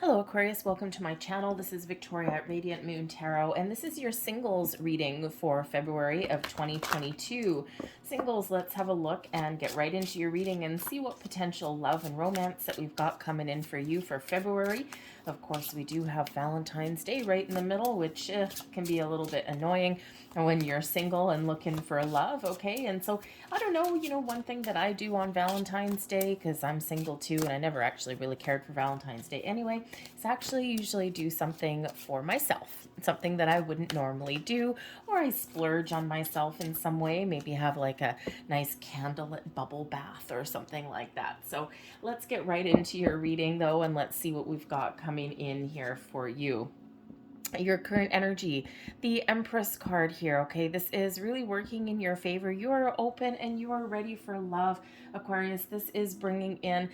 Hello Aquarius, welcome to my channel. This is Victoria at Radiant Moon Tarot, and this is your singles reading for February of 2022. Singles, let's have a look and get right into your reading and see what potential love and romance that we've got coming in for you for February. Of course, we do have Valentine's Day right in the middle, which can be a little bit annoying when you're single and looking for love, okay? And so, I don't know, one thing that I do on Valentine's Day, because I'm single too, and I never actually really cared for Valentine's Day anyway, is actually usually do something for myself, something that I wouldn't normally do, or I splurge on myself in some way, maybe have like a nice candlelit bubble bath or something like that. So let's get right into your reading though, and let's see what we've got coming in here for you. Your current energy, the Empress card here, okay? This is really working in your favor. You are open and you are ready for love, Aquarius. This is bringing in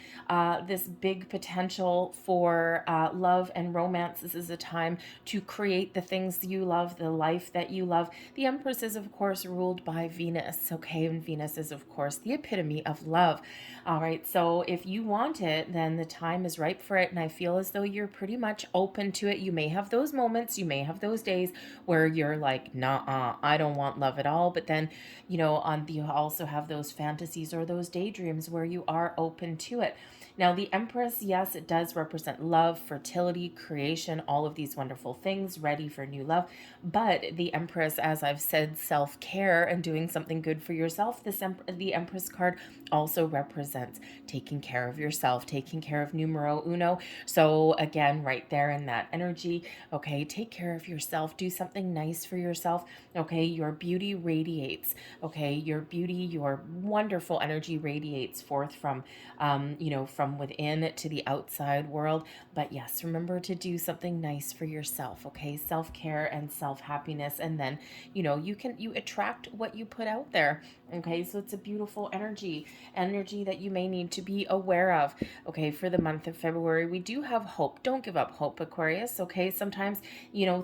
this big potential for love and romance. This is a time to create the things you love, the life that you love. The Empress is, of course, ruled by Venus, okay? And Venus is, of course, the epitome of love. All right, so if you want it, then the time is ripe for it, and I feel as though you're pretty much open to it. You may have those moments, you may have those days where you're like, nah, I don't want love at all, but then, you also have those fantasies or those daydreams where you are open to it. Now, the Empress, yes, it does represent love, fertility, creation, all of these wonderful things, ready for new love. But the Empress, as I've said, self-care and doing something good for yourself, the Empress card also represents taking care of yourself, taking care of numero uno. So again, right there in that energy, okay, take care of yourself, do something nice for yourself, okay? Your beauty radiates, okay? Your beauty, your wonderful energy radiates forth from, from within to the outside world. But yes, remember to do something nice for yourself, okay? Self-care and self-happiness, and then, you attract what you put out there, okay? So it's a beautiful energy that you may need to be aware of, okay? For the month of February, we do have hope. Don't give up hope, Aquarius, okay? Sometimes,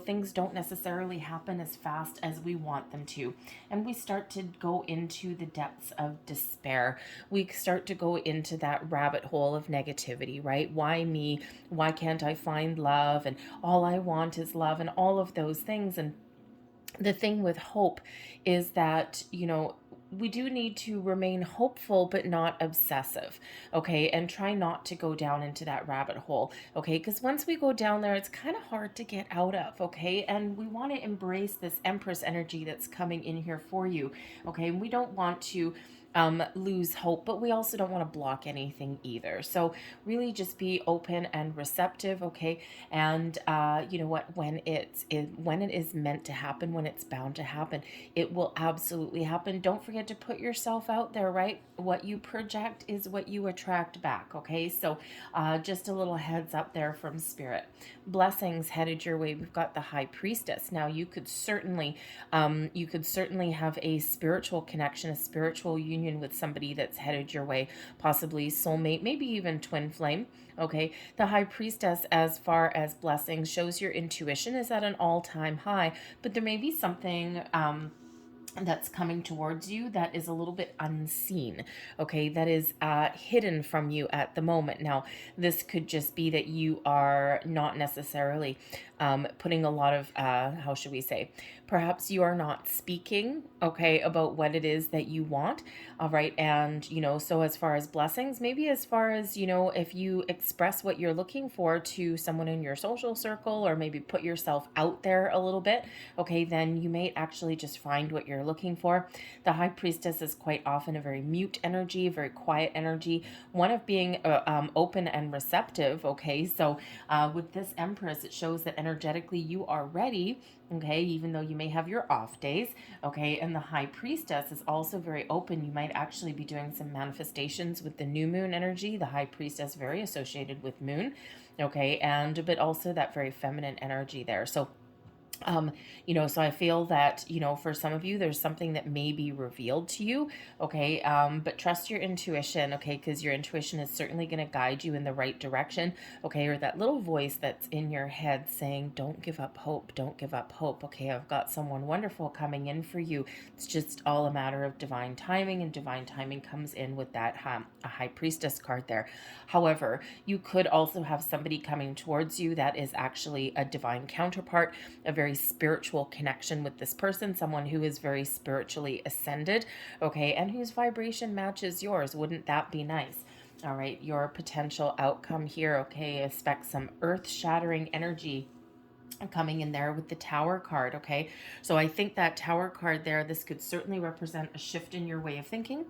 things don't necessarily happen as fast as we want them to, and we start to go into the depths of despair. We start to go into that rabbit hole of negativity, right? Why me? Why can't I find love? And all I want is love, and all of those things. And the thing with hope is that, we do need to remain hopeful but not obsessive, okay? And try not to go down into that rabbit hole, okay? Because once we go down there, it's kind of hard to get out of, okay? And we want to embrace this Empress energy that's coming in here for you, okay? And we don't want to lose hope, but we also don't want to block anything either. So really just be open and receptive, okay? And you know what, when it is meant to happen, when it's bound to happen, it will absolutely happen. Don't forget to put yourself out there, right? What you project is what you attract back, okay? So just a little heads up there from Spirit. Blessings headed your way. We've got the High Priestess. Now you could certainly have a spiritual connection, a spiritual union with somebody that's headed your way, possibly soulmate, maybe even twin flame, okay? The High Priestess, as far as blessings, shows your intuition is at an all-time high, but there may be something that's coming towards you that is a little bit unseen, okay? That is hidden from you at the moment. Now, this could just be that you are not necessarily putting a lot of, how should we say, perhaps you are not speaking, okay, about what it is that you want, all right? And, so as far as blessings, maybe as far as, if you express what you're looking for to someone in your social circle, or maybe put yourself out there a little bit, okay, then you may actually just find what you're looking for. The High Priestess is quite often a very mute energy, very quiet energy, one of being open and receptive, okay? So with this Empress, it shows that energetically you are ready, okay, even though you may have your off days, okay? And the High Priestess is also very open. You might actually be doing some manifestations with the new moon energy. The High Priestess very associated with moon, okay? But also that very feminine energy there. So You know, so I feel that, you know, for some of you, there's something that may be revealed to you, okay? But trust your intuition, okay? Because your intuition is certainly going to guide you in the right direction, okay? Or that little voice that's in your head saying, don't give up hope, don't give up hope, okay? I've got someone wonderful coming in for you. It's just all a matter of divine timing, and divine timing comes in with that a High Priestess card there. However, you could also have somebody coming towards you that is actually a divine counterpart, a very spiritual connection with this person, someone who is very spiritually ascended, okay, and whose vibration matches yours. Wouldn't that be nice? All right, your potential outcome here, okay, expect some earth-shattering energy coming in there with the Tower card, okay? So I think that Tower card there, this could certainly represent a shift in your way of thinking,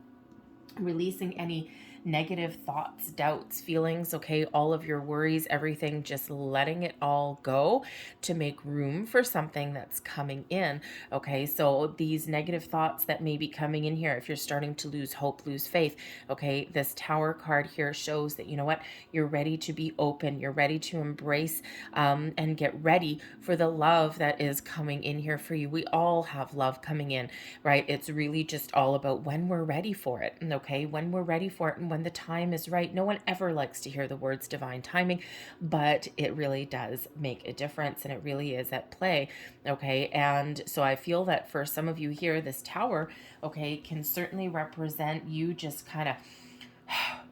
releasing any negative thoughts, doubts, feelings, okay, all of your worries, everything, just letting it all go to make room for something that's coming in, okay? So these negative thoughts that may be coming in here, if you're starting to lose hope, lose faith, okay, this Tower card here shows that, you know what, you're ready to be open, you're ready to embrace and get ready for the love that is coming in here for you. We all have love coming in, right? It's really just all about when we're ready for it, okay? When we're ready for it and when the time is right. No one ever likes to hear the words divine timing, but it really does make a difference, and it really is at play, okay? And so I feel that for some of you here, this Tower, okay, can certainly represent you just kind of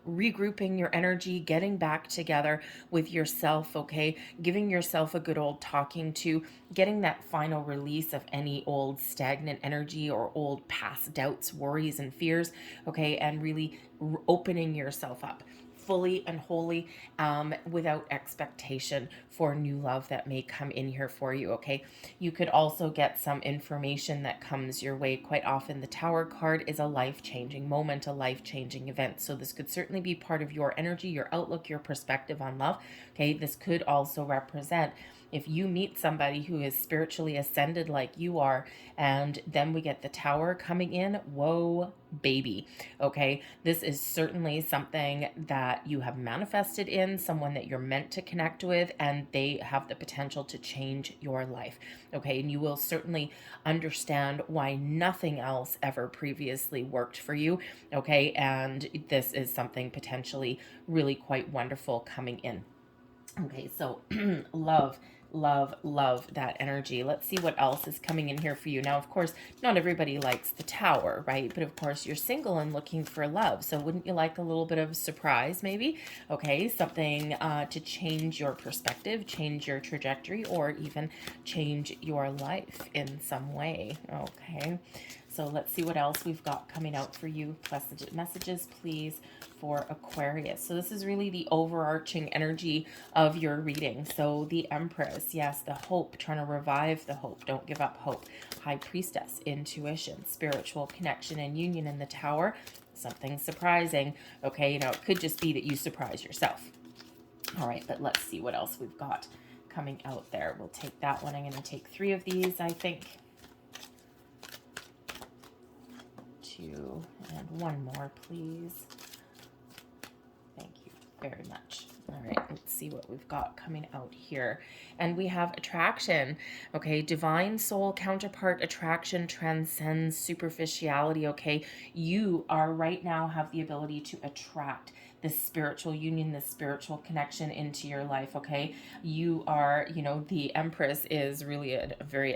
regrouping your energy, getting back together with yourself, okay? Giving yourself a good old talking to, getting that final release of any old stagnant energy or old past doubts, worries, and fears, okay? And really opening yourself up fully and wholly, without expectation for new love that may come in here for you, okay? You could also get some information that comes your way. Quite often the Tower card is a life-changing moment, a life-changing event. So this could certainly be part of your energy, your outlook, your perspective on love, okay? This could also represent if you meet somebody who is spiritually ascended like you are, and then we get the Tower coming in, whoa, baby, okay? This is certainly something that you have manifested in, someone that you're meant to connect with, and they have the potential to change your life, okay? And you will certainly understand why nothing else ever previously worked for you, okay? And this is something potentially really quite wonderful coming in. Okay, so love, love, love that energy. Let's see what else is coming in here for you. Now, of course, not everybody likes the Tower, right? But of course, you're single and looking for love. So wouldn't you like a little bit of surprise, maybe? Okay, something to change your perspective, change your trajectory, or even change your life in some way. Okay, so let's see what else we've got coming out for you. Messages, please, for Aquarius. So this is really the overarching energy of your reading. So the Empress, yes, the hope, trying to revive the hope. Don't give up hope. High Priestess, intuition, spiritual connection and union in the Tower. Something surprising. Okay, you know, it could just be that you surprise yourself. All right, but let's see what else we've got coming out there. We'll take that one. I'm going to take 3 of these, I think. 2 and 1 more, please. Thank you very much. All right, let's see what we've got coming out here. And we have attraction, okay? Divine soul counterpart attraction transcends superficiality, okay? You are right now have the ability to attract this spiritual union, this spiritual connection into your life, okay? You are, you know, the Empress is really a very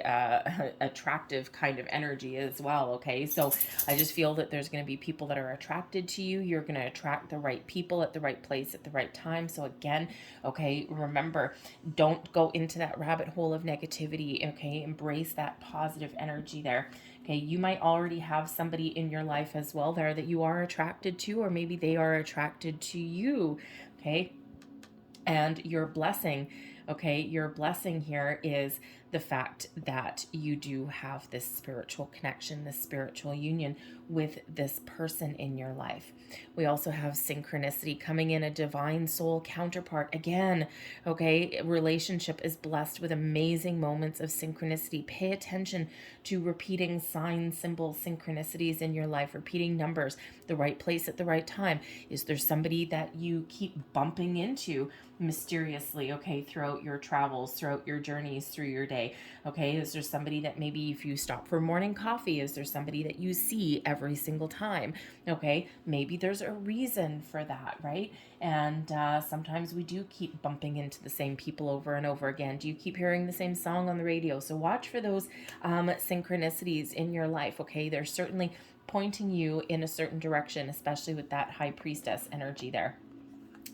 attractive kind of energy as well, okay? So I just feel that there's going to be people that are attracted to you. You're going to attract the right people at the right place at the right time. So again, okay, remember, don't go into that rabbit hole of negativity, okay? Embrace that positive energy there. Okay, you might already have somebody in your life as well there that you are attracted to, or maybe they are attracted to you, okay? And your blessing, okay, your blessing here is the fact that you do have this spiritual connection, this spiritual union with this person in your life. We also have synchronicity coming in, a divine soul counterpart. Again, okay, relationship is blessed with amazing moments of synchronicity. Pay attention to repeating signs, symbols, synchronicities in your life, repeating numbers, the right place at the right time. Is there somebody that you keep bumping into, mysteriously, okay, throughout your travels, throughout your journeys through your day. Okay, is there somebody that maybe if you stop for morning coffee, is there somebody that you see every single time? Okay, maybe there's a reason for that, right? And sometimes we do keep bumping into the same people over and over again. Do you keep hearing the same song on the radio? So watch for those synchronicities in your life. Okay, they're certainly pointing you in a certain direction, especially with that high priestess energy there.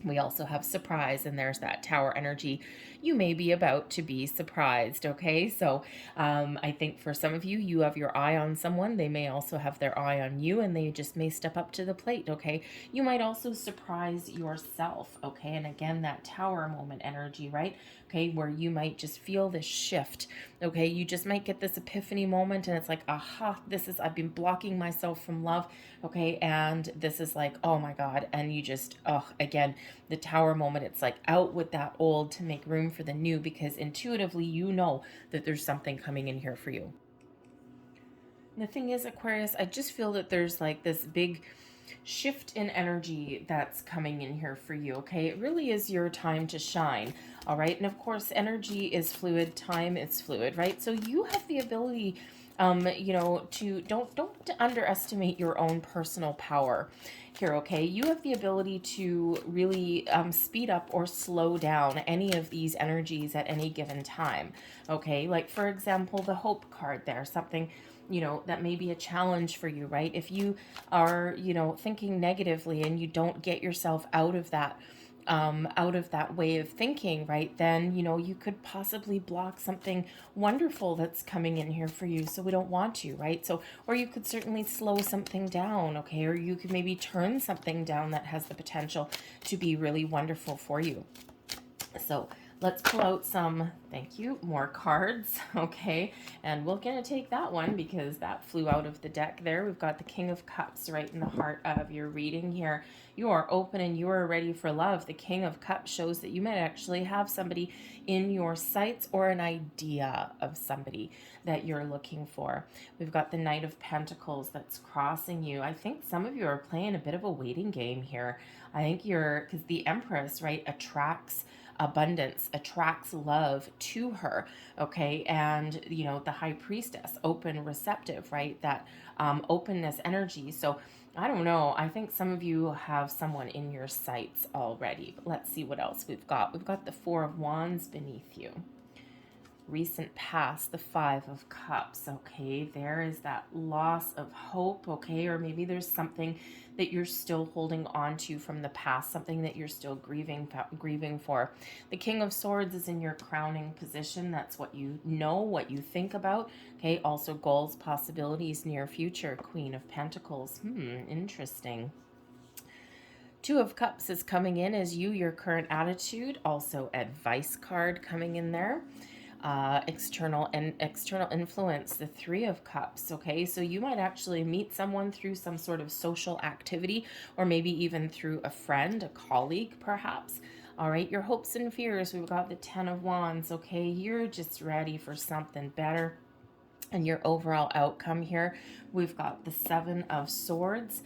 We also have surprise, and there's that tower energy. You may be about to be surprised, okay? So I think for some of you, you have your eye on someone. They may also have their eye on you, and they just may step up to the plate, okay? You might also surprise yourself, okay? And again, that tower moment energy, right? Okay, where you might just feel this shift, okay? You just might get this epiphany moment, and it's like, aha, I've been blocking myself from love, okay? And this is like, oh my God. And you just, again, the tower moment, it's like out with that old to make room for the new, because intuitively you know that there's something coming in here for you. And the thing is, Aquarius, I just feel that there's like this big shift in energy that's coming in here for you, okay? It really is your time to shine, all right? And of course, energy is fluid, time is fluid, right? So you have the ability, you know, to don't underestimate your own personal power here, okay? You have the ability to really speed up or slow down any of these energies at any given time, okay? Like, for example, the Hope card there, something, you know, that may be a challenge for you, right? If you are, you know, thinking negatively and you don't get yourself out of that way of thinking, right, then, you know, you could possibly block something wonderful that's coming in here for you. So we don't want to, right? So, or you could certainly slow something down, okay? Or you could maybe turn something down that has the potential to be really wonderful for you. So let's pull out some, thank you, more cards, okay? And we're going to take that one because that flew out of the deck there. We've got the King of Cups right in the heart of your reading here. You are open and you are ready for love. The King of Cups shows that you might actually have somebody in your sights or an idea of somebody that you're looking for. We've got the Knight of Pentacles that's crossing you. I think some of you are playing a bit of a waiting game here. I think because the Empress, right, attracts abundance, attracts love to her, okay? And, you know, the High Priestess, open, receptive, right? That openness energy. So I don't know. I think some of you have someone in your sights already. But let's see what else we've got. We've got the Four of Wands beneath you. Recent past, the Five of Cups, okay? There is that loss of hope, okay? Or maybe there's something that you're still holding on to from the past, something that you're still grieving for. The King of Swords is in your crowning position. That's what you know, what you think about, okay? Also goals, possibilities, near future. Queen of Pentacles, interesting. Two of Cups is coming in as your current attitude. Also advice card coming in there. External influence, the Three of Cups, okay? So you might actually meet someone through some sort of social activity, or maybe even through a friend, a colleague, perhaps. All right, your hopes and fears, we've got the Ten of Wands, okay? You're just ready for something better. And your overall outcome here, we've got the Seven of Swords,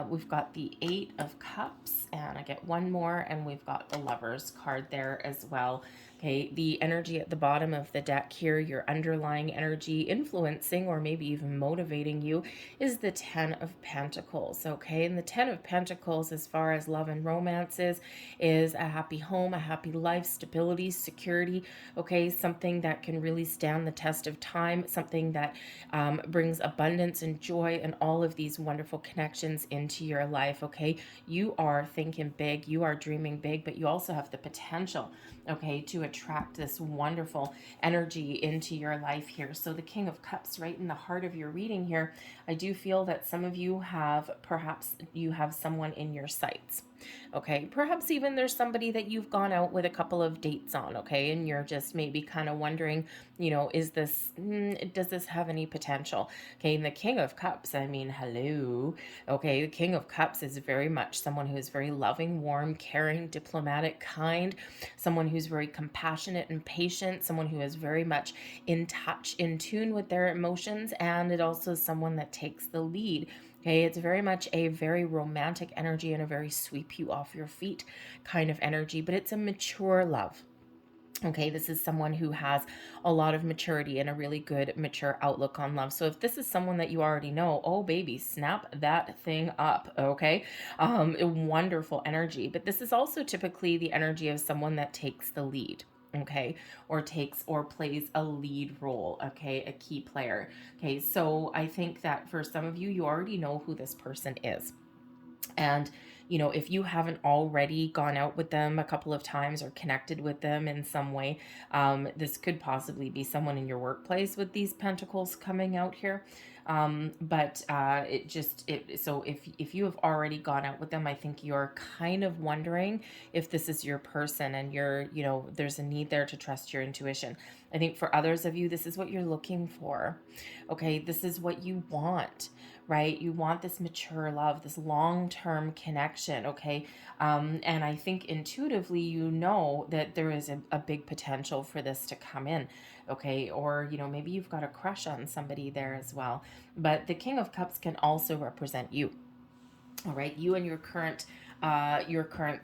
we've got the Eight of Cups, and I get one more, and we've got the Lovers card there as well. Okay, the energy at the bottom of the deck here, your underlying energy influencing or maybe even motivating you, is the Ten of Pentacles, okay? And the Ten of Pentacles, as far as love and romance is a happy home, a happy life, stability, security, okay? Something that can really stand the test of time, something that brings abundance and joy and all of these wonderful connections into your life, okay? You are thinking big, you are dreaming big, but you also have the potential, okay, to attract this wonderful energy into your life here. So the King of Cups right in the heart of your reading here, I do feel that some of you perhaps you have someone in your sights. Okay, perhaps even there's somebody that you've gone out with a couple of dates on, okay, and you're just maybe kind of wondering, you know, does this have any potential? Okay, and the King of Cups, I mean, hello, okay, the King of Cups is very much someone who is very loving, warm, caring, diplomatic, kind, someone who's very compassionate and patient, someone who is very much in touch, in tune with their emotions, and it also is someone that takes the lead Okay, it's very much a very romantic energy and a very sweep you off your feet kind of energy, but it's a mature love. Okay, this is someone who has a lot of maturity and a really good mature outlook on love. So if this is someone that you already know, oh baby, snap that thing up, okay? A wonderful energy. But this is also typically the energy of someone that takes the lead. Okay, or takes or plays a lead role, okay, a key player. Okay, so I think that for some of you, you already know who this person is. And, you know, if you haven't already gone out with them a couple of times or connected with them in some way, this could possibly be someone in your workplace with these pentacles coming out here. So if you have already gone out with them, I think you're kind of wondering if this is your person, and there's a need there to trust your intuition. I think for others of you, this is what you're looking for. Okay, this is what you want, right? You want this mature love, this long-term connection, okay? And I think intuitively, you know that there is a big potential for this to come in, okay? Or, maybe you've got a crush on somebody there as well. But the King of Cups can also represent you, all right? You and your current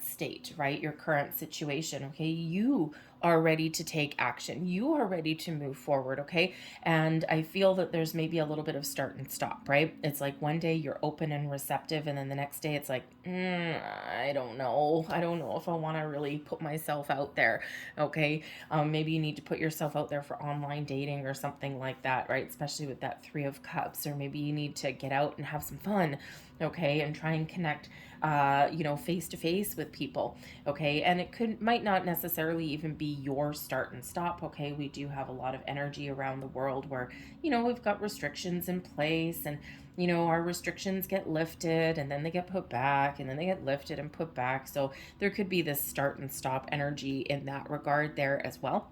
state, right? Your current situation, okay? You are ready to take action. You are ready to move forward, okay? And I feel that there's maybe a little bit of start and stop, right? It's like one day you're open and receptive, and then the next day it's like, I don't know if I want to really put myself out there, okay? Maybe you need to put yourself out there for online dating or something like that, right? Especially with that Three of Cups. Or maybe you need to get out and have some fun, okay? And try and connect face to face with people, okay? And it might not necessarily even be your start and stop, okay? We do have a lot of energy around the world where, we've got restrictions in place, and, our restrictions get lifted and then they get put back, and then they get lifted and put back. So there could be this start and stop energy in that regard there as well.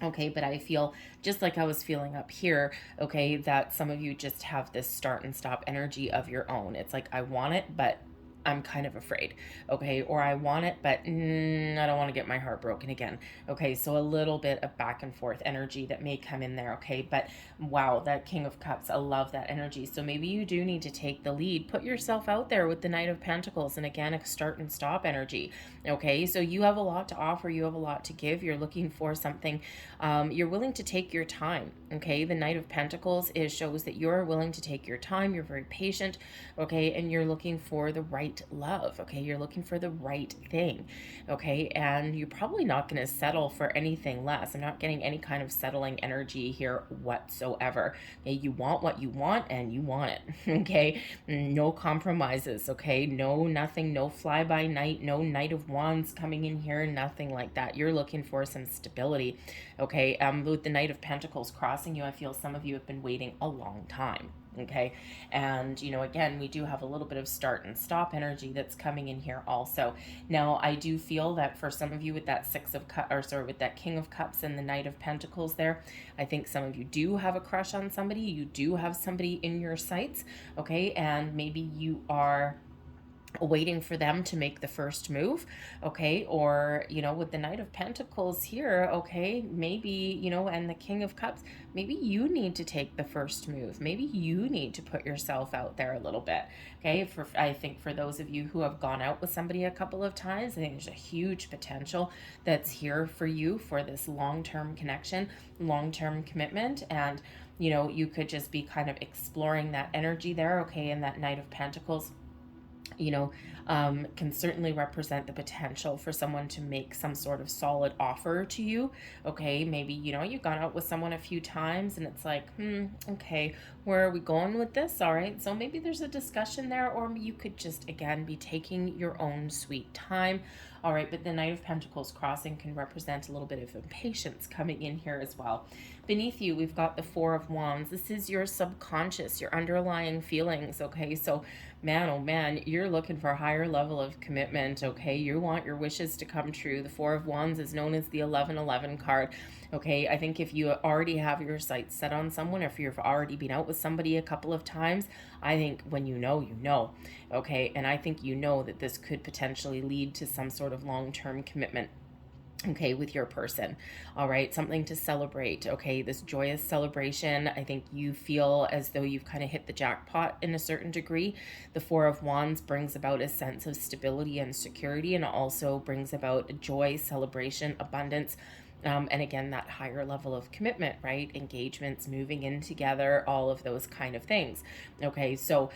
Okay, but I feel just like I was feeling up here, okay, that some of you just have this start and stop energy of your own. It's like, I want it, but I'm kind of afraid, okay? Or I want it, but I don't want to get my heart broken again, okay? So a little bit of back and forth energy that may come in there, okay? But wow, that King of Cups, I love that energy. So maybe you do need to take the lead. Put yourself out there with the Knight of Pentacles, and again, a start and stop energy, okay? So you have a lot to offer. You have a lot to give. You're looking for something. You're willing to take your time, okay? The Knight of Pentacles shows that you're willing to take your time. You're very patient, okay? And you're looking for the right love, okay? You're looking for the right thing, okay? And you're probably not going to settle for anything less. I'm not getting any kind of settling energy here whatsoever, okay? You want what you want, and you want it, okay? No compromises, okay? No nothing, no fly-by-night, no Knight of Wands coming in here, nothing like that. You're looking for some stability, okay? With the Knight of Pentacles crossing you, I feel some of you have been waiting a long time, okay? And again, we do have a little bit of start and stop energy that's coming in here also. Now I do feel that for some of you with that with that King of Cups and the Knight of Pentacles there, I think some of you do have a crush on somebody. You do have somebody in your sights, okay? And maybe you are waiting for them to make the first move, okay? Or with the Knight of Pentacles here, okay, maybe and the King of Cups, maybe you need to take the first move. Maybe you need to put yourself out there a little bit, okay? I think for those of you who have gone out with somebody a couple of times, I think there's a huge potential that's here for you for this long-term connection, long-term commitment. And you could just be kind of exploring that energy there, okay? And that Knight of Pentacles can certainly represent the potential for someone to make some sort of solid offer to you, okay? Maybe, you've gone out with someone a few times and it's like, okay, where are we going with this? All right, so maybe there's a discussion there, or you could just, again, be taking your own sweet time, all right? But the Knight of Pentacles crossing can represent a little bit of impatience coming in here as well. Beneath you, we've got the Four of Wands. This is your subconscious, your underlying feelings, okay? So man, oh man, you're looking for a higher level of commitment, okay? You want your wishes to come true. The Four of Wands is known as the 1111 card, okay? I think if you already have your sights set on someone, or if you've already been out with somebody a couple of times, I think when you know, okay? And I think that this could potentially lead to some sort of long-term commitment. okay, with your person. All right, something to celebrate. Okay, this joyous celebration. I think you feel as though you've kind of hit the jackpot in a certain degree. The Four of Wands brings about a sense of stability and security, and also brings about joy, celebration, abundance. And again, that higher level of commitment, right? Engagements, moving in together, all of those kind of things. Okay, so,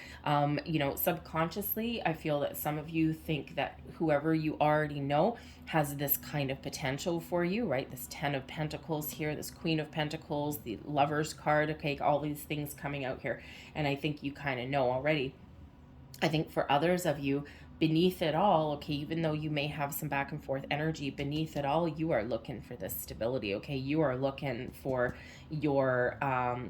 you know, subconsciously, I feel that some of you think that whoever you already know has this kind of potential for you, right? This 10 of Pentacles here, this Queen of Pentacles, the Lover's card, okay, all these things coming out here. And I think you kind of know already. I think for others of you, beneath it all, okay, even though you may have some back and forth energy, beneath it all, you are looking for this stability, okay? You are looking for your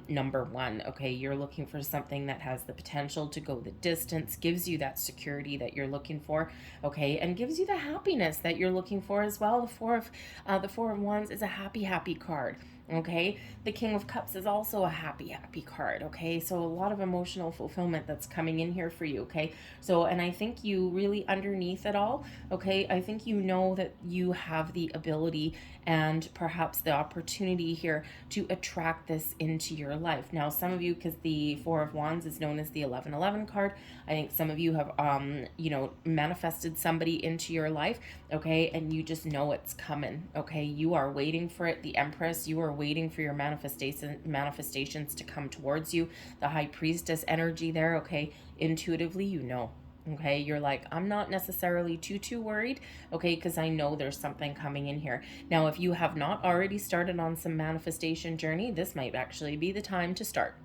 number one, okay? You're looking for something that has the potential to go the distance, gives you that security that you're looking for, okay? And gives you the happiness that you're looking for as well. The Four of Wands is a happy card. Okay, the King of Cups is also a happy card. Okay, so a lot of emotional fulfillment that's coming in here for you. Okay, so, and I think you really underneath it all, okay, I think you know that you have the ability and perhaps the opportunity here to attract this into your life. Now, some of you, because the Four of Wands is known as the 1111 card, I think some of you have, you know, manifested somebody into your life, okay, and you just know it's coming, okay? You are waiting for it. The Empress, you are waiting for your manifestations to come towards you. The High Priestess energy there, okay? Intuitively, you know. Okay, you're like, I'm not necessarily too worried, okay, because I know there's something coming in here. Now, if you have not already started on some manifestation journey, this might actually be the time to start.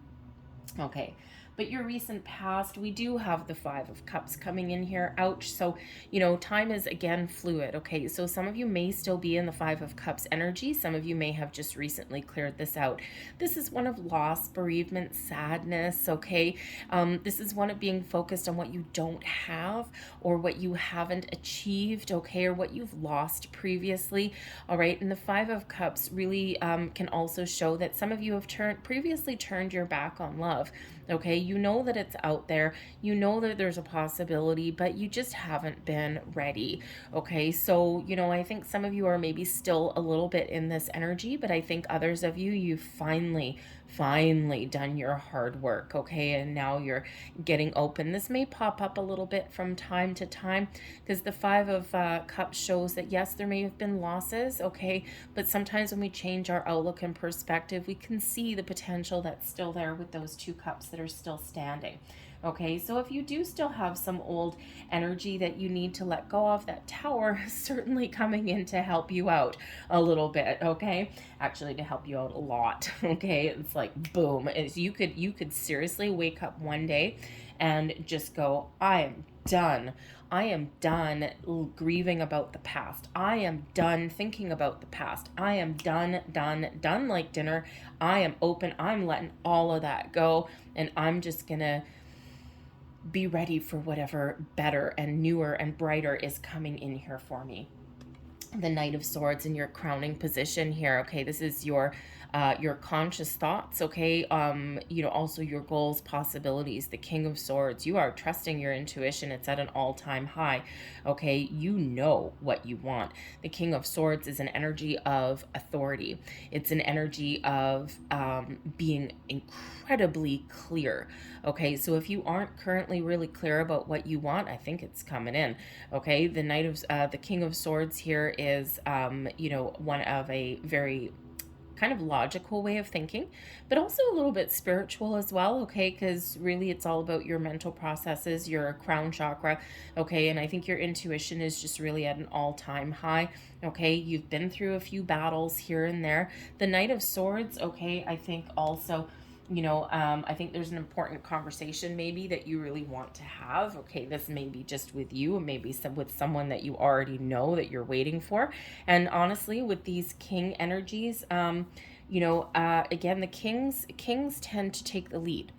Okay, but your recent past, we do have the Five of Cups coming in here. Ouch. So, you know, time is again fluid. Okay, so some of you may still be in the Five of Cups energy. Some of you may have just recently cleared this out. This is one of loss, bereavement, sadness. Okay, this is one of being focused on what you don't have or what you haven't achieved. Okay, or what you've lost previously. All right, and the Five of Cups really can also show that some of you have previously turned your back on love. Okay, you know that it's out there, you know that there's a possibility, but you just haven't been ready. Okay, so, you know, I think some of you are maybe still a little bit in this energy, but I think others of you, you've finally done your hard work. Okay, and now you're getting open. This may pop up a little bit from time to time because the Five of Cups shows that yes, there may have been losses, okay, but sometimes when we change our outlook and perspective, we can see the potential that's still there with those two cups that are still standing. Okay, so if you do still have some old energy that you need to let go of, that Tower is certainly coming in to help you out a little bit, okay? Actually, to help you out a lot, okay? It's like, boom. You could seriously wake up one day and just go, I am done. I am done grieving about the past. I am done thinking about the past. I am done like dinner. I am open. I'm letting all of that go. And I'm just going to be ready for whatever better and newer and brighter is coming in here for me. The Knight of Swords in your crowning position here. Okay, this is your conscious thoughts, okay, you know, also your goals, possibilities. The King of Swords, you are trusting your intuition. It's at an all-time high, okay? You know what you want. The King of Swords is an energy of authority. It's an energy of being incredibly clear, okay? So if you aren't currently really clear about what you want, I think it's coming in, okay? The King of Swords here is, you know, one of a very kind of logical way of thinking, but also a little bit spiritual as well, okay, because really it's all about your mental processes, your crown chakra, okay, and I think your intuition is just really at an all-time high, okay? You've been through a few battles here and there. The Knight of Swords, okay, I think also, you know, I think there's an important conversation maybe that you really want to have. Okay, this may be just with you, maybe with someone that you already know that you're waiting for. And honestly, with these king energies, you know, again, the kings tend to take the lead.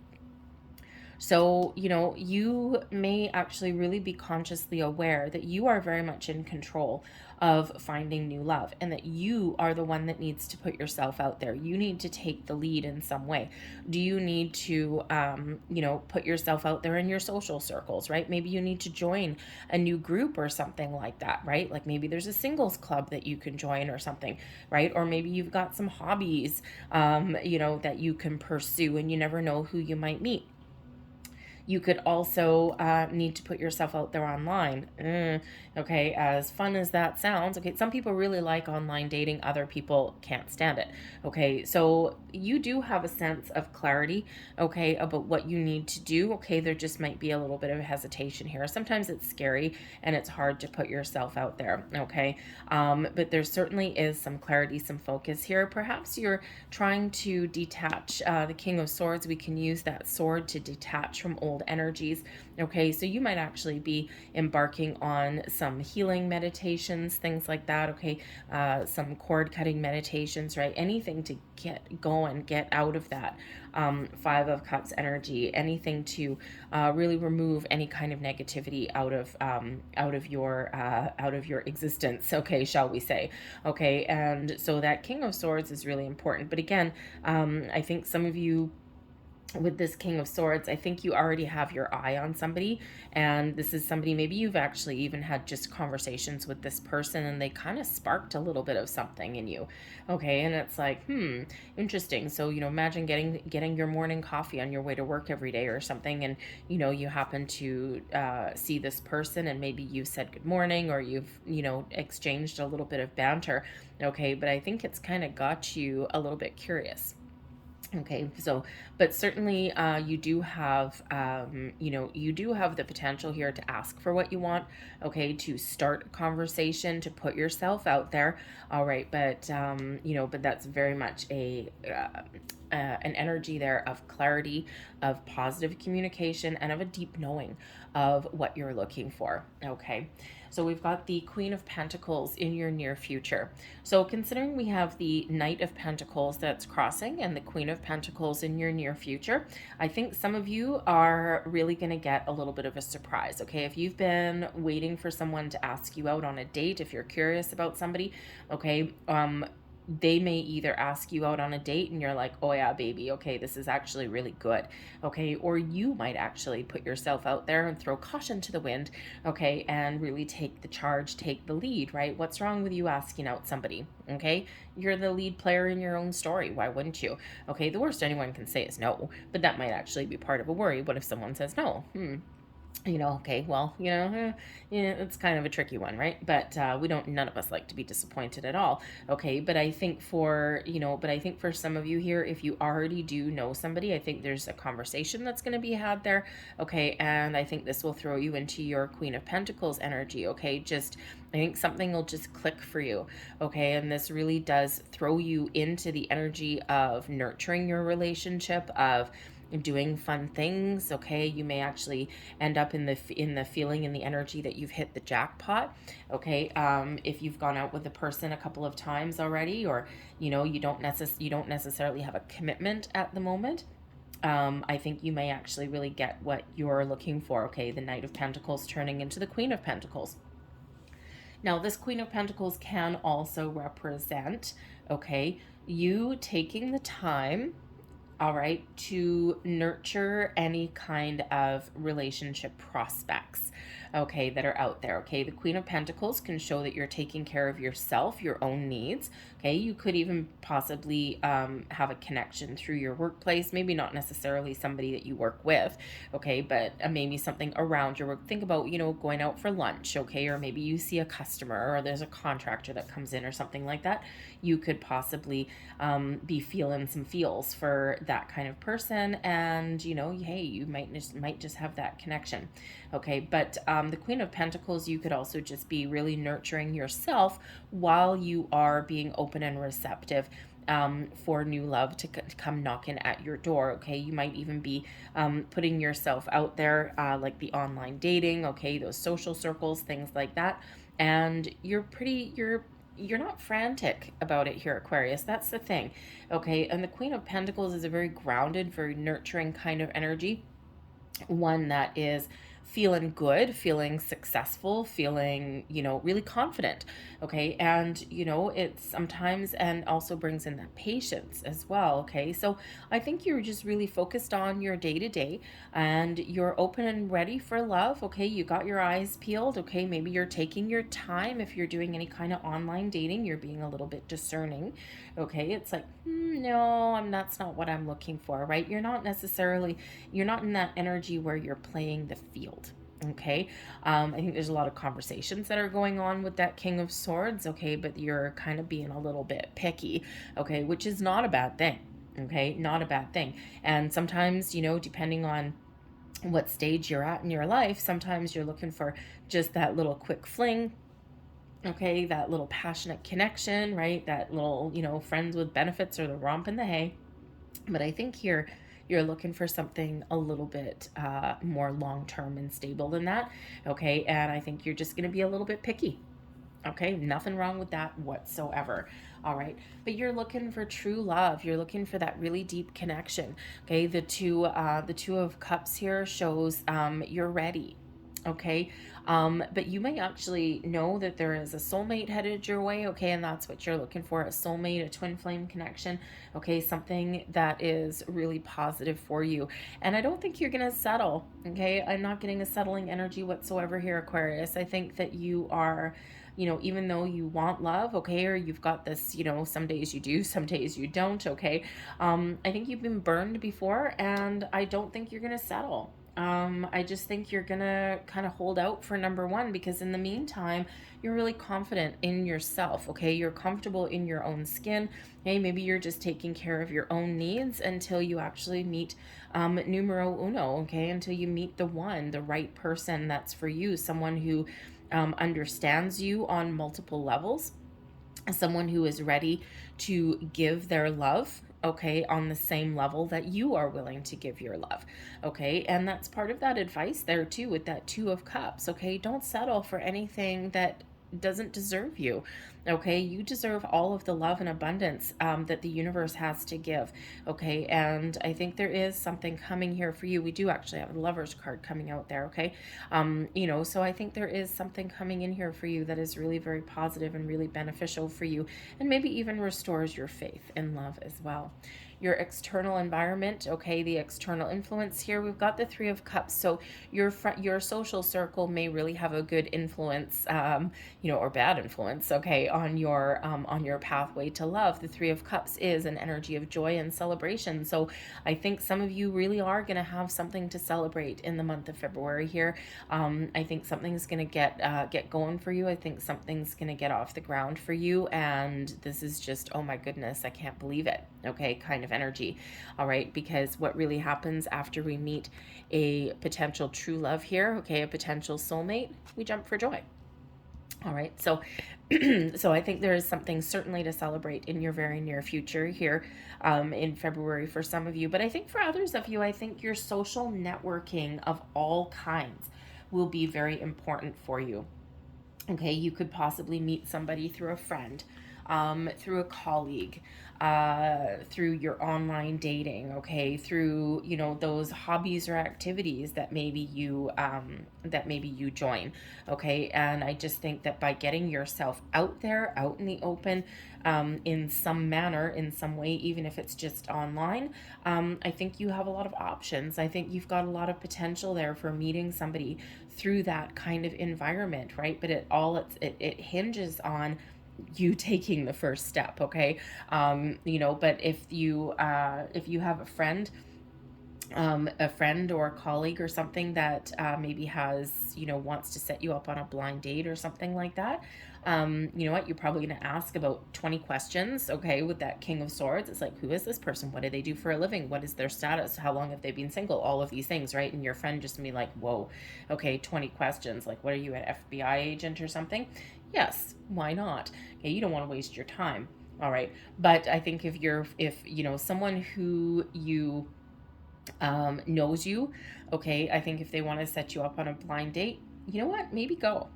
So, you may actually really be consciously aware that you are very much in control of finding new love, and that you are the one that needs to put yourself out there. You need to take the lead in some way. Do you need to, put yourself out there in your social circles, right? Maybe you need to join a new group or something like that, right? Like maybe there's a singles club that you can join or something, right? Or maybe you've got some hobbies, that you can pursue, and you never know who you might meet. You could also need to put yourself out there online. Okay, as fun as that sounds, okay, some people really like online dating, other people can't stand it. Okay, so you do have a sense of clarity, okay, about what you need to do. Okay, there just might be a little bit of hesitation here. Sometimes it's scary and it's hard to put yourself out there, okay, but there certainly is some clarity, some focus here. Perhaps you're trying to detach. The King of Swords, we can use that sword to detach from old energies. Okay, so you might actually be embarking on some healing meditations, things like that. Okay, some cord cutting meditations, right? Anything to get going, get out of that Five of Cups energy. Anything to really remove any kind of negativity out of your existence. Okay, shall we say? Okay, and so that King of Swords is really important. But again, I think some of you with this King of Swords, I think you already have your eye on somebody, and this is somebody, maybe you've actually even had just conversations with this person and they kind of sparked a little bit of something in you. Okay, and it's like, interesting. So, imagine getting your morning coffee on your way to work every day or something, and you happen to see this person, and maybe you said good morning, or you've exchanged a little bit of banter. Okay, but I think it's kind of got you a little bit curious. Okay, so, but certainly you do have, you do have the potential here to ask for what you want, okay, to start a conversation, to put yourself out there. All right, but, but that's very much an energy there of clarity, of positive communication, and of a deep knowing of what you're looking for. Okay, so we've got the Queen of Pentacles in your near future. So considering we have the Knight of Pentacles that's crossing and the Queen of Pentacles in your near future, I think some of you are really going to get a little bit of a surprise. Okay, if you've been waiting for someone to ask you out on a date, if you're curious about somebody, okay, they may either ask you out on a date and you're like, oh yeah, baby, okay, this is actually really good. Okay, or you might actually put yourself out there and throw caution to the wind, okay, and really take the charge, take the lead, right? What's wrong with you asking out somebody? Okay, you're the lead player in your own story. Why wouldn't you? Okay, the worst anyone can say is no, but that might actually be part of a worry. What if someone says no? Okay, well, it's kind of a tricky one, right? But none of us like to be disappointed at all. Okay, but I think for some of you here, if you already do know somebody, I think there's a conversation that's going to be had there. Okay, and I think this will throw you into your Queen of Pentacles energy. Okay, I think something will just click for you. Okay, and this really does throw you into the energy of nurturing your relationship, of doing fun things. Okay, you may actually end up in the feeling, in the energy that you've hit the jackpot. Okay, if you've gone out with a person a couple of times already, or you don't necessarily have a commitment at the moment, I think you may actually really get what you're looking for. Okay, the Knight of Pentacles turning into the Queen of Pentacles. Now, this Queen of Pentacles can also represent, okay, you taking the time, all right, to nurture any kind of relationship prospects, okay, that are out there. Okay, the Queen of Pentacles can show that you're taking care of yourself, your own needs. Okay, you could even possibly have a connection through your workplace, maybe not necessarily somebody that you work with, okay, but maybe something around your work. Think about, going out for lunch, okay, or maybe you see a customer, or there's a contractor that comes in or something like that. You could possibly be feeling some feels for that kind of person, and hey, you might just have that connection. Okay, but the Queen of Pentacles, you could also just be really nurturing yourself while you are being open and receptive for new love to come knocking at your door. Okay, you might even be putting yourself out there, like the online dating, okay, those social circles, things like that, and you're not frantic about it here, Aquarius. That's the thing. Okay, and the Queen of Pentacles is a very grounded, very nurturing kind of energy. one that is feeling good, feeling successful, feeling, really confident. Okay. And, it sometimes and also brings in that patience as well. Okay. So I think you're just really focused on your day to day and you're open and ready for love. Okay. You got your eyes peeled. Okay. Maybe you're taking your time. If you're doing any kind of online dating, you're being a little bit discerning. Okay. It's like, no, that's not what I'm looking for, right? You're not in that energy where you're playing the field. Okay. I think there's a lot of conversations that are going on with that King of Swords. Okay. But you're kind of being a little bit picky. Okay. Which is not a bad thing. Okay. Not a bad thing. And sometimes, depending on what stage you're at in your life, sometimes you're looking for just that little quick fling. Okay. That little passionate connection, right? That little, friends with benefits or the romp in the hay. But I think here you're looking for something a little bit more long-term and stable than that. Okay. And I think you're just going to be a little bit picky. Okay. Nothing wrong with that whatsoever. All right. But you're looking for true love. You're looking for that really deep connection. Okay. The two of cups here shows you're ready. Okay. But you may actually know that there is a soulmate headed your way. Okay. And that's what you're looking for, a soulmate, a twin flame connection. Okay. Something that is really positive for you. And I don't think you're going to settle. Okay. I'm not getting a settling energy whatsoever here, Aquarius. I think that you are, even though you want love, okay, or you've got this, some days you do, some days you don't, okay. I think you've been burned before and I don't think you're going to settle. I just think you're gonna kind of hold out for number one, because in the meantime, you're really confident in yourself. Okay. You're comfortable in your own skin. Okay. Maybe you're just taking care of your own needs until you actually meet, numero uno. Okay. Until you meet the one, the right person that's for you, someone who, understands you on multiple levels, someone who is ready to give their love, okay, on the same level that you are willing to give your love. Okay. And that's part of that advice there too, with that Two of Cups. Okay. Don't settle for anything that doesn't deserve you. Okay. You deserve all of the love and abundance that the universe has to give. Okay. And I think there is something coming here for you. We do actually have a Lover's card coming out there. Okay. So I think there is something coming in here for you that is really very positive and really beneficial for you, and maybe even restores your faith in love as well. Your external environment, okay, the external influence here, we've got the Three of Cups. So your social circle may really have a good influence, or bad influence, okay, on your pathway to love. The Three of Cups is an energy of joy and celebration. So I think some of you really are going to have something to celebrate in the month of February here. I think something's going to get going for you. I think something's going to get off the ground for you. And this is just, oh my goodness, I can't believe it. Okay, kind of energy. All right, because what really happens after we meet a potential true love here, okay, a potential soulmate, we jump for joy. All right, so so I think there is something certainly to celebrate in your very near future here in February for some of you. But I think for others of you, I think your social networking of all kinds will be very important for you. Okay, you could possibly meet somebody through a friend, through a colleague, through your online dating, okay, through, those hobbies or activities that maybe you join, okay. And I just think that by getting yourself out there, out in the open, in some manner, in some way, even if it's just online, I think you have a lot of options. I think you've got a lot of potential there for meeting somebody through that kind of environment, right? But it hinges on you taking the first step, okay. But if you have a friend or a colleague or something that maybe has, wants to set you up on a blind date or something like that, you know what, you're probably going to ask about 20 questions, okay, with that King of Swords. It's like, who is this person? What do they do for a living? What is their status? How long have they been single? All of these things, right? And your friend just be like, whoa, okay, 20 questions. Like, what are you, an FBI agent or something? Yes, why not? Okay, you don't want to waste your time. All right. But I think if someone who you knows you, okay, I think if they want to set you up on a blind date, you know what, maybe go.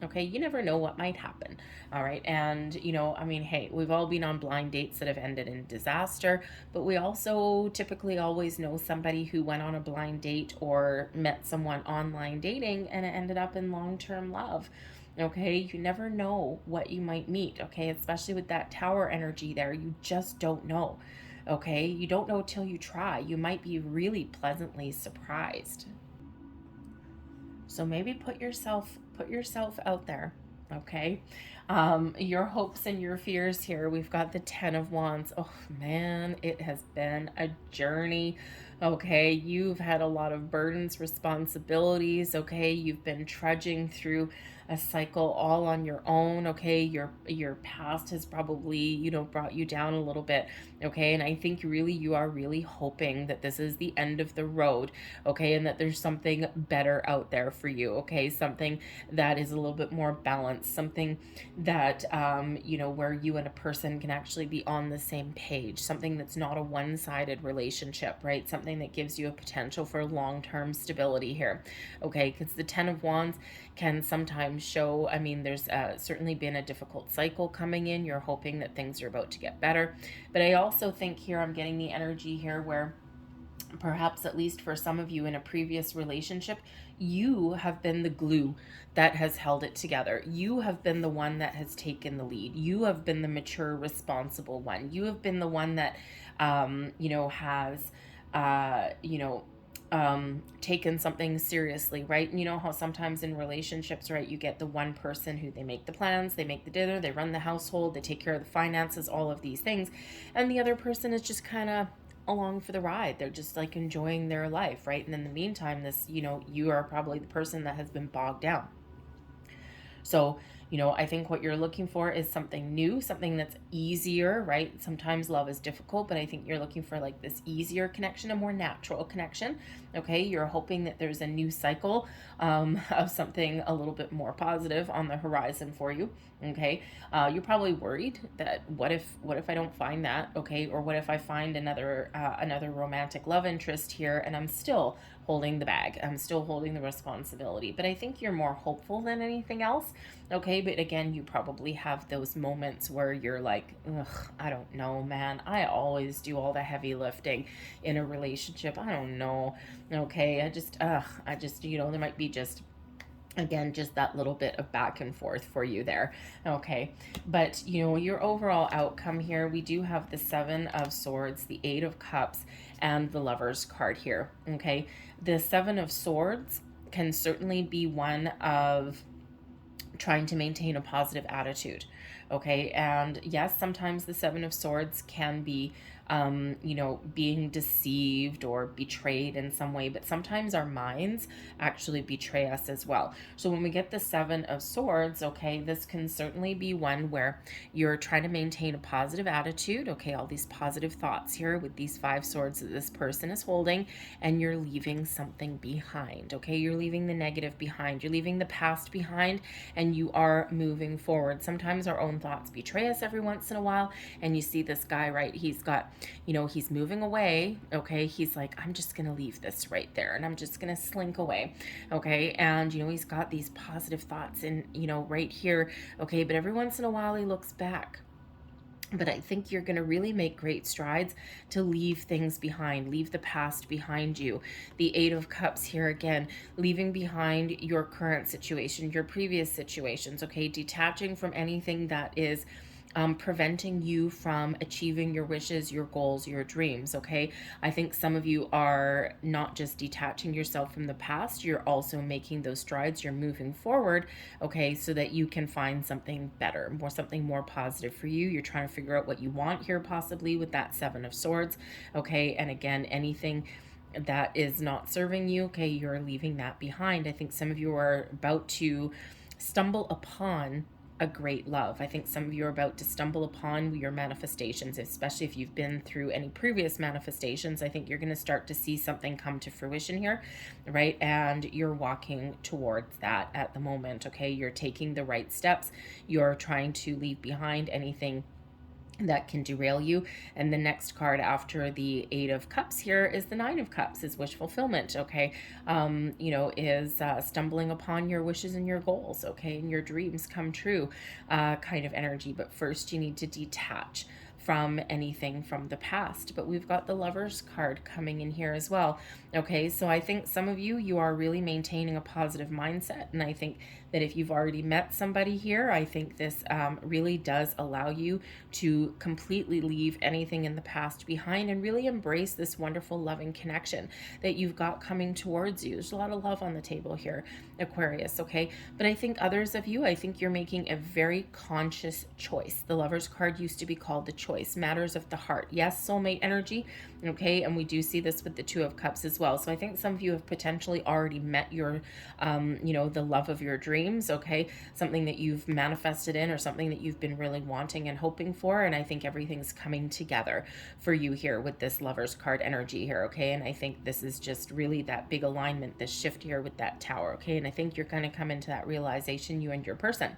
Okay, you never know what might happen. All right. And, I mean, hey, we've all been on blind dates that have ended in disaster, but we also typically always know somebody who went on a blind date or met someone online dating and it ended up in long-term love. Okay, you never know what you might meet. Okay, especially with that tower energy there, you just don't know. Okay, you don't know till you try. You might be really pleasantly surprised. So maybe put yourself out there. Okay, your hopes and your fears here. We've got the 10 of Wands. Oh man, it has been a journey. Okay, you've had a lot of burdens, responsibilities. Okay, you've been trudging through a cycle all on your own. Okay, your past has probably, brought you down a little bit. Okay, and I think really you are really hoping that this is the end of the road. Okay, and that there's something better out there for you. Okay, something that is a little bit more balanced, something that where you and a person can actually be on the same page, something that's not a one-sided relationship, right? Something that gives you a potential for long-term stability here. Okay, because the 10 of Wands can sometimes show, I mean, there's certainly been a difficult cycle coming in. You're hoping that things are about to get better, but I also think here I'm getting the energy here where perhaps, at least for some of you, in a previous relationship, you have been the glue that has held it together. You have been the one that has taken the lead. You have been the mature, responsible one. You have been the one that, has, taken something seriously, right? And you know how sometimes in relationships, right, you get the one person who they make the plans, they make the dinner, they run the household, they take care of the finances, all of these things. And the other person is just kind of along for the ride. They're just like enjoying their life, right? And in the meantime, you are probably the person that has been bogged down. So, I think what you're looking for is something new, something that's easier, right? Sometimes love is difficult, but I think you're looking for like this easier connection, a more natural connection. Okay, you're hoping that there's a new cycle of something a little bit more positive on the horizon for you. Okay, you're probably worried that what if I don't find that? Okay, or what if I find another romantic love interest here and I'm still holding the bag, I'm still holding the responsibility. But I think you're more hopeful than anything else. Okay, but again, you probably have those moments where you're like, ugh, I don't know, man. I always do all the heavy lifting in a relationship. I don't know. Okay, I just, there might be just, again, just that little bit of back and forth for you there. Okay, but your overall outcome here, we do have the 7 of Swords, the 8 of Cups, and the Lover's card here. Okay, the 7 of Swords can certainly be one of trying to maintain a positive attitude. Okay, and yes, sometimes the 7 of Swords can be being deceived or betrayed in some way, but sometimes our minds actually betray us as well. So when we get the 7 of Swords, okay, this can certainly be one where you're trying to maintain a positive attitude, okay, all these positive thoughts here with these 5 swords that this person is holding, and you're leaving something behind, okay? You're leaving the negative behind, you're leaving the past behind, and you are moving forward. Sometimes our own thoughts betray us every once in a while, and you see this guy, right, he's got, he's moving away, okay? He's like, I'm just gonna leave this right there, and I'm just gonna slink away, okay? And, he's got these positive thoughts and, right here, okay? But every once in a while he looks back. But I think you're going to really make great strides to leave things behind, leave the past behind you. The 8 of Cups here again, leaving behind your current situation, your previous situations, okay? Detaching from anything that is preventing you from achieving your wishes, your goals, your dreams, okay? I think some of you are not just detaching yourself from the past, you're also making those strides, you're moving forward, okay, so that you can find something better, something more positive for you. You're trying to figure out what you want here possibly with that 7 of Swords, okay? And again, anything that is not serving you, okay, you're leaving that behind. I think some of you are about to stumble upon a great love. I think some of you are about to stumble upon your manifestations, especially if you've been through any previous manifestations. I think you're going to start to see something come to fruition here, right? And you're walking towards that at the moment, okay? You're taking the right steps. You're trying to leave behind anything that can derail you. And the next card after the Eight of Cups here is the Nine of Cups, is wish fulfillment, okay? You know, is stumbling upon your wishes and your goals, okay? And your dreams come true kind of energy. But first you need to detach from anything from the past. But we've got the Lovers card coming in here as well. Okay, so I think some of you are really maintaining a positive mindset. And I think that if you've already met somebody here, I think this really does allow you to completely leave anything in the past behind and really embrace this wonderful loving connection that you've got coming towards you. There's a lot of love on the table here, Aquarius, okay? But I think others of you, I think you're making a very conscious choice. The Lovers card used to be called the choice, matters of the heart. Yes, soulmate energy, okay? And we do see this with the Two of Cups as well. So I think some of you have potentially already met your, you know, the love of your dreams, okay? Something that you've manifested in or something that you've been really wanting and hoping for. And I think everything's coming together for you here with this Lovers card energy here, okay? And I think this is just really that big alignment, this shift here with that Tower, okay? And I think you're going to come into that realization, you and your person.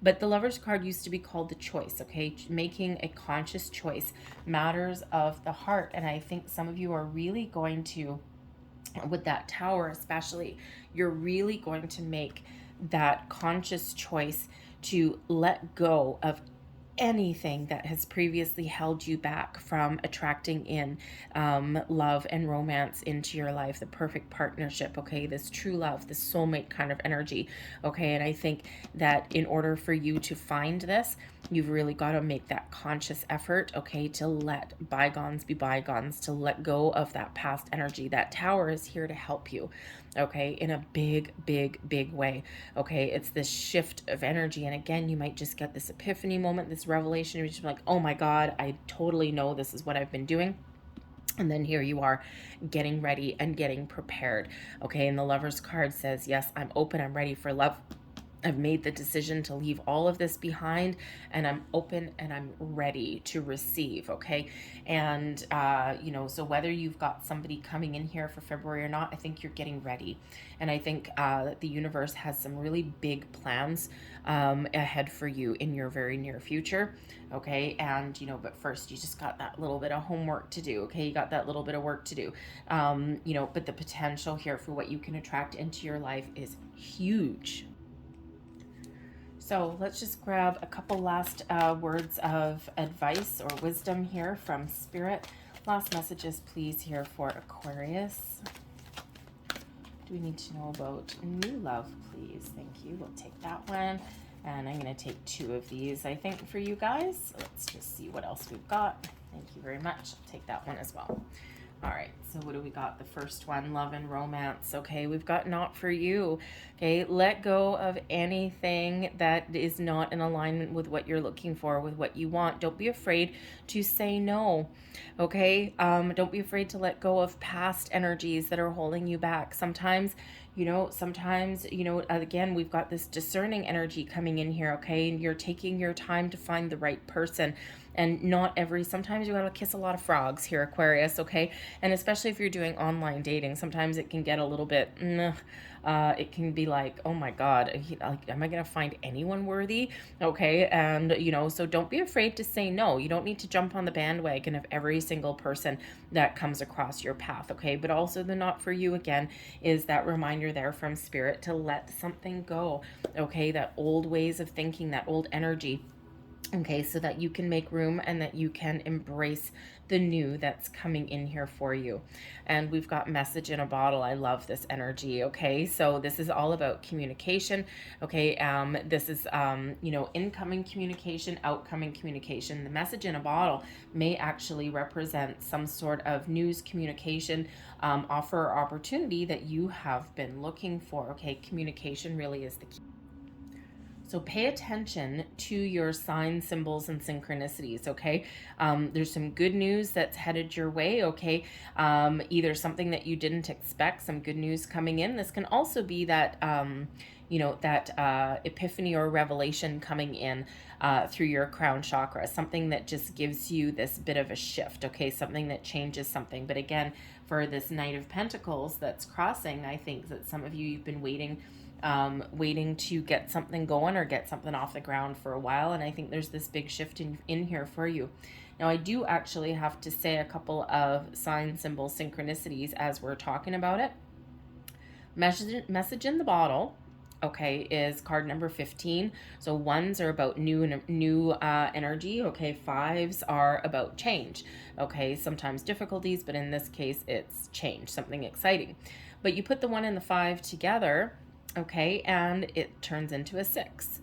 But the Lovers card used to be called the choice, okay? Making a conscious choice, matters of the heart. And I think some of you are really going to, with that Tower especially, you're really going to make that conscious choice to let go of anything that has previously held you back from attracting in love and romance into your life, the perfect partnership, okay, this true love, this soulmate kind of energy, okay? And I think that in order for you to find this, you've really got to make that conscious effort, okay, to let bygones be bygones, to let go of that past energy. That Tower is here to help you, okay, in a big, big, big way, okay? It's this shift of energy. And again, you might just get this epiphany moment, this revelation, you're just like, oh my God, I totally know this is what I've been doing. And then here you are getting ready and getting prepared, okay? And the Lovers card says, yes, I'm open, I'm ready for love. I've made the decision to leave all of this behind, and I'm open and I'm ready to receive, okay? And, you know, so whether you've got somebody coming in here for February or not, I think you're getting ready. And I think that the universe has some really big plans ahead for you in your very near future, okay? And, you know, but first you just got that little bit of homework to do, okay? You got that little bit of work to do, you know, but the potential here for what you can attract into your life is huge. So let's just grab a couple last words of advice or wisdom here from Spirit. Last messages, please, here for Aquarius. Do we need to know about new love, please? Thank you. We'll take that one. And I'm going to take two of these, I think, for you guys. Let's just see what else we've got. Thank you very much. I'll take that one as well. All right, so what do we got? The first one, love and romance. Okay, we've got not for you. Okay, let go of anything that is not in alignment with what you're looking for, with what you want. Don't be afraid to say no. Okay, don't be afraid to let go of past energies that are holding you back. Sometimes, you know, again, we've got this discerning energy coming in here, okay? And you're taking your time to find the right person. And sometimes you gotta kiss a lot of frogs here, Aquarius, okay? And especially if you're doing online dating, sometimes it can get a little bit, it can be like, oh my God, am I gonna find anyone worthy? Okay, and you know, so don't be afraid to say no. You don't need to jump on the bandwagon of every single person that comes across your path, okay? But also the not for you, again, is that reminder there from Spirit to let something go, okay? That old ways of thinking, that old energy, okay, so that you can make room and that you can embrace the new that's coming in here for you. And we've got message in a bottle. I love this energy, okay? So this is all about communication, okay? This is, you know, incoming communication, outcoming communication. The message in a bottle may actually represent some sort of news communication, offer or opportunity that you have been looking for, okay? Communication really is the key. So pay attention to your signs, symbols, and synchronicities, okay? There's some good news that's headed your way, okay? Either something that you didn't expect, some good news coming in. This can also be that, you know, that epiphany or revelation coming in through your crown chakra, something that just gives you this bit of a shift, okay? Something that changes something. But again, for this Knight of Pentacles that's crossing, I think that some of you, you've been waiting waiting to get something going or get something off the ground for a while. And I think there's this big shift in here for you. Now, I do actually have to say a couple of sign symbol synchronicities as we're talking about it. Message in the bottle, okay, is card number 15. So ones are about new energy, okay. Fives are about change, okay. Sometimes difficulties, but in this case, it's change, something exciting. But you put the 1 and the 5 together, okay, and it turns into a 6.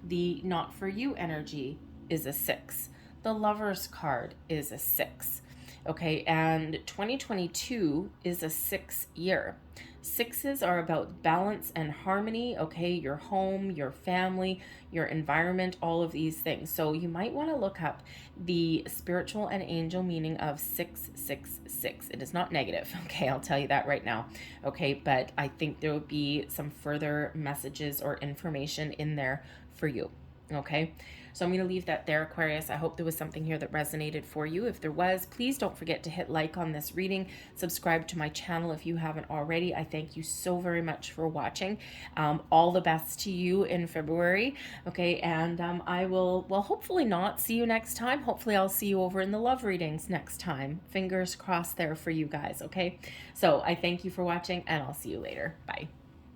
The not for you energy is a 6. The Lover's card is a 6. Okay, and 2022 is a 6 year. 6s are about balance and harmony, okay, your home, your family, your environment, all of these things. So you might want to look up the spiritual and angel meaning of 666. It is not negative, okay, I'll tell you that right now, okay, but I think there will be some further messages or information in there for you, okay. So I'm going to leave that there, Aquarius. I hope there was something here that resonated for you. If there was, please don't forget to hit like on this reading. Subscribe to my channel if you haven't already. I thank you so very much for watching. All the best to you in February. Okay, and I will, well, hopefully not see you next time. Hopefully I'll see you over in the love readings next time. Fingers crossed there for you guys, okay? So I thank you for watching, and I'll see you later. Bye.